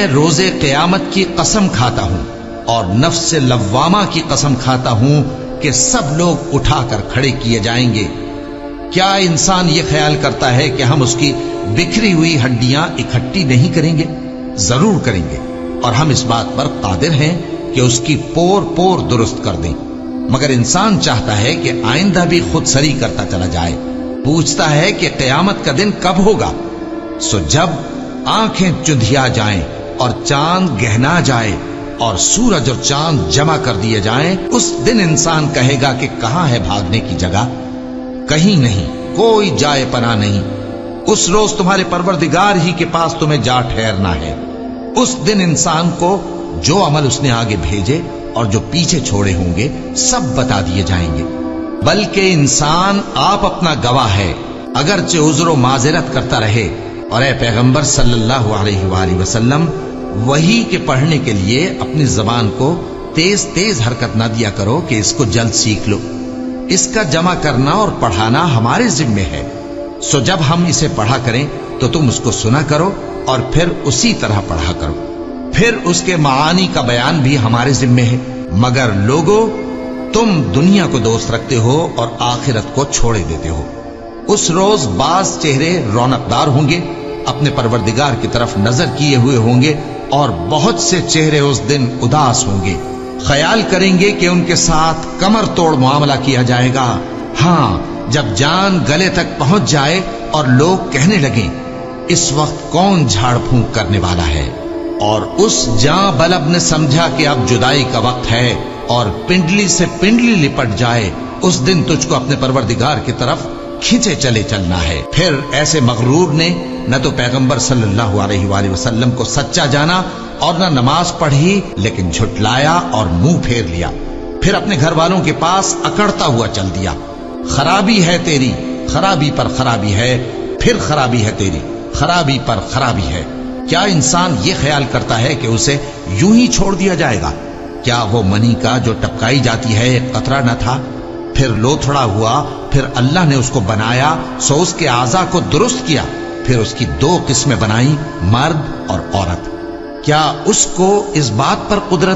میں روز قیامت کی قسم کھاتا ہوں اور نفس لوامہ کی قسم کھاتا ہوں کہ سب لوگ اٹھا کر کھڑے کیے جائیں گے۔ کیا انسان یہ خیال کرتا ہے کہ ہم اس کی بکھری ہوئی ہڈیاں اکٹھی نہیں کریں گے؟ ضرور کریں گے، اور ہم اس بات پر قادر ہیں کہ اس کی پور پور درست کر دیں۔ مگر انسان چاہتا ہے کہ آئندہ بھی خود سری کرتا چلا جائے، پوچھتا ہے کہ قیامت کا دن کب ہوگا۔ سو جب آنکھیں چندھیا جائیں اور چاند گہنا جائے اور سورج اور چاند جمع کر دیے جائیں، اس دن انسان کہے گا کہ کہاں ہے بھاگنے کی جگہ؟ کہیں نہیں، کوئی جائے پناہ نہیں۔ اس روز تمہارے پروردگار ہی کے پاس تمہیں جا ٹھہرنا ہے۔ اس دن انسان کو جو عمل اس نے آگے بھیجے اور جو پیچھے چھوڑے ہوں گے سب بتا دیے جائیں گے۔ بلکہ انسان آپ اپنا گواہ ہے، اگرچہ عذر و معذرت کرتا رہے۔ اور اے پیغمبر صلی اللہ علیہ وآلہ وسلم، وحی کے پڑھنے کے لیے اپنی زبان کو تیز تیز حرکت نہ دیا کرو کہ اس کو جلد سیکھ لو۔ اس کا جمع کرنا اور پڑھانا ہمارے ذمے ہے۔ سو جب ہم اسے پڑھا کریں تو تم اس کو سنا کرو اور پھر اسی طرح پڑھا کرو۔ پھر اس کے معانی کا بیان بھی ہمارے ذمے ہے۔ مگر لوگو، تم دنیا کو دوست رکھتے ہو اور آخرت کو چھوڑے دیتے ہو۔ اس روز بعض چہرے رونقدار ہوں گے، اپنے پروردگار کی طرف نظر کیے ہوئے ہوں گے، اور بہت سے چہرے اس دن اداس ہوں گے، خیال کریں گے کہ ان کے ساتھ کمر توڑ معاملہ کیا جائے گا۔ ہاں، جب جان گلے تک پہنچ جائے اور لوگ کہنے لگیں اس وقت کون جھاڑ پھونک کرنے والا ہے، اور اس جاں بلب نے سمجھا کہ اب جدائی کا وقت ہے اور پنڈلی سے پنڈلی لپٹ جائے، اس دن تجھ کو اپنے پروردگار کی طرف کھینچے چلے چلنا ہے۔ پھر ایسے مغرور نے نہ تو پیغمبر صلی اللہ علیہ وآلہ وسلم کو سچا جانا اور نہ نماز پڑھی، لیکن جھٹلایا اور منہ پھیر لیا، پھر اپنے گھر والوں کے پاس اکڑتا ہوا چل دیا۔ خرابی ہے تیری، خرابی پر خرابی ہے، پھر خرابی ہے تیری، خرابی پر خرابی ہے۔ کیا انسان یہ خیال کرتا ہے کہ اسے یوں ہی چھوڑ دیا جائے گا؟ کیا وہ منی کا جو ٹپکائی جاتی ہے ایک قطرہ نہ تھا، پھر لوتھڑا ہوا، پھر اللہ نے اس کو بنایا، سو اس کے اعضاء کو درست کیا، پھر اس کی دو قسمیں بنائیں، مرد اور عورت۔ کیا اس کو اس بات پر قدرت